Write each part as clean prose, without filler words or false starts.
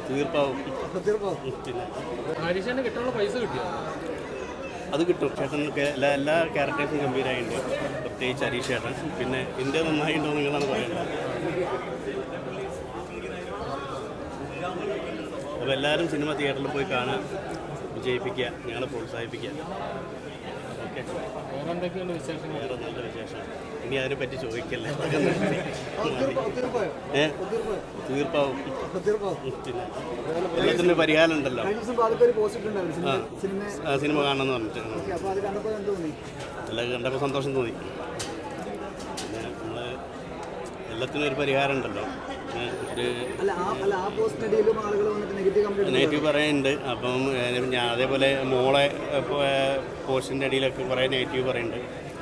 തീർപ്പാവും. പിന്നെ അത് കിട്ടും. ചേട്ടനൊക്കെ എല്ലാ ക്യാരക്ടേഴ്സും ഗംഭീരമായിട്ടുണ്ട്. പ്രത്യേകിച്ച് ഹരീഷ് ചേട്ടൻ. പിന്നെ ഇന്ത്യ നന്നായിട്ടുണ്ടോ നിങ്ങളാണ് പറയുന്നത്. അപ്പോൾ എല്ലാവരും സിനിമ തിയേറ്ററിൽ പോയി കാണുക, വിജയിപ്പിക്കുക, ഞങ്ങളെ പ്രോത്സാഹിപ്പിക്കുക. ഓക്കെ, വേറെ നല്ല വിശേഷം. ഇനി അതിനെപ്പറ്റി ചോദിക്കല്ലേ. തീർപ്പാവും. പിന്നെ എല്ലാത്തിൻ്റെ പരിഹാരം ഉണ്ടല്ലോ. സിനിമ കാണണമെന്ന് പറഞ്ഞിട്ട് എല്ലാം കണ്ടപ്പോൾ സന്തോഷം തോന്നി. പിന്നെ നമ്മൾ എല്ലാത്തിനും ഒരു പരിഹാരം ഉണ്ടല്ലോ. നെഗറ്റീവ് പറയുന്നുണ്ട്. അപ്പം ഞാൻ അതേപോലെ മോളെ പോസ്റ്റിൻ്റെ അടിയിലൊക്കെ കുറേ നെഗറ്റീവ് പറയുന്നുണ്ട്.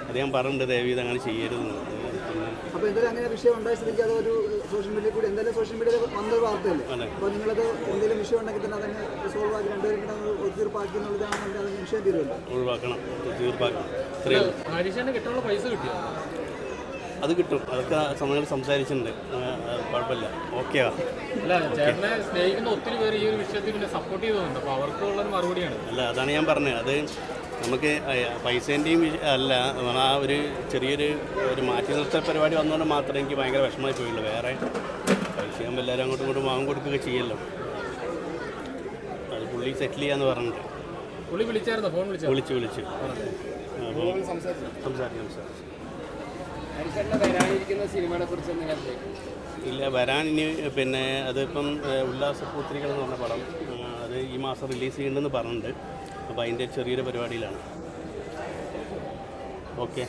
അത് ഞാൻ പറഞ്ഞിട്ടുണ്ട്, ദയവ് ഇത് അങ്ങനെ ചെയ്യരുതെന്ന്. അപ്പോൾ എന്തായാലും അങ്ങനെ വിഷയം ഉണ്ടായ സ്ഥിതിക്ക് അതൊരു സോഷ്യൽ മീഡിയയിൽ കൂടി എന്തായാലും സോഷ്യൽ മീഡിയയിൽ വന്നൊരു വാർത്തയല്ലേ. അപ്പോൾ നിങ്ങളത് എന്തെങ്കിലും വിഷയം ഉണ്ടെങ്കിൽ തന്നെ അതങ്ങ് സോൾവ് ആക്കി രണ്ടുപേരും ഒത്തുതീർപ്പാക്കി എന്നുള്ളതാണെങ്കിൽ അത് വിഷയം തീരുമല്ലോ. ഒഴിവാക്കണം, തീർപ്പാക്കണം. അത് കിട്ടും. അതൊക്കെ സമയങ്ങൾ സംസാരിച്ചിട്ടുണ്ട്. കുഴപ്പമില്ല, ഓക്കെയാ. അല്ല, അതാണ് ഞാൻ പറഞ്ഞത്. അത് നമുക്ക് പൈസേൻ്റെയും അല്ല, ആ ഒരു ചെറിയൊരു മാറ്റി നിർത്തൽ പരിപാടി വന്നുകൊണ്ട് മാത്രമേ എനിക്ക് ഭയങ്കര വിഷമമായി പോയുള്ളൂ. വേറെ പൈസയാകുമ്പോൾ എല്ലാവരും അങ്ങോട്ടും ഇങ്ങോട്ടും വാങ്ങി കൊടുക്കുകയൊക്കെ ചെയ്യല്ലോ. അത് പുള്ളി സെറ്റിൽ ചെയ്യാന്ന് പറഞ്ഞിട്ട് വിളിച്ചു. അപ്പോൾ സംസാരിച്ചു. ഇല്ല, വരാൻ ഇനി പിന്നെ അതിപ്പം ഉല്ലാസപൂത്രികൾ എന്ന് പറഞ്ഞ പടം അത് ഈ മാസം റിലീസ് ചെയ്യുന്നുണ്ടെന്ന് പറഞ്ഞിട്ടുണ്ട്. അപ്പോൾ അതിൻ്റെ ചെറിയൊരു പരിപാടിയിലാണ്. ഓക്കെ,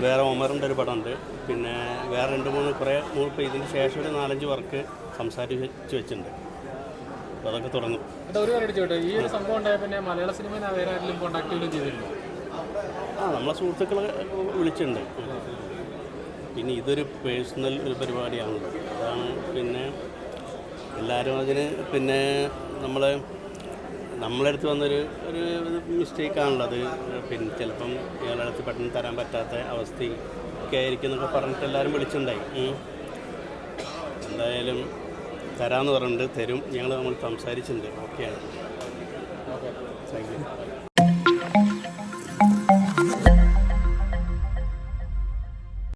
വേറെ ഒമറിൻ്റെ ഒരു പടമുണ്ട്. പിന്നെ വേറെ 2-3 ഇപ്പോൾ ഇതിന് ശേഷം ഒരു 4-5 വർക്ക് സംസാരിച്ച് വെച്ചിട്ടുണ്ട്. അപ്പോൾ അതൊക്കെ തുടങ്ങും. ഈ ഒരു സംഭവം ഉണ്ടായ പിന്നെ മലയാള സിനിമയിൽ വേറെ ആരെങ്കിലും കോൺടാക്ട് ചെയ്തിരുന്നു? നമ്മളെ സുഹൃത്തുക്കളെ വിളിച്ചിട്ടുണ്ട്. പിന്നെ ഇതൊരു പേഴ്സണൽ ഒരു പരിപാടിയാണല്ലോ, അതാണ്. പിന്നെ എല്ലാവരും അതിന് പിന്നെ നമ്മളെ അടുത്ത് വന്നൊരു മിസ്റ്റേക്കാണല്ലോ അത്. പിന്നെ ചിലപ്പം ഇയാളുടെ അടുത്ത് പെട്ടെന്ന് തരാൻ പറ്റാത്ത അവസ്ഥയൊക്കെ ആയിരിക്കും എന്നൊക്കെ പറഞ്ഞിട്ട് എല്ലാവരും വിളിച്ചിട്ടുണ്ടായി. എന്തായാലും തരാമെന്ന് പറഞ്ഞിട്ട് തരും. നമ്മൾ സംസാരിച്ചിട്ടുണ്ട്. ഓക്കെയാണ്. Thank you.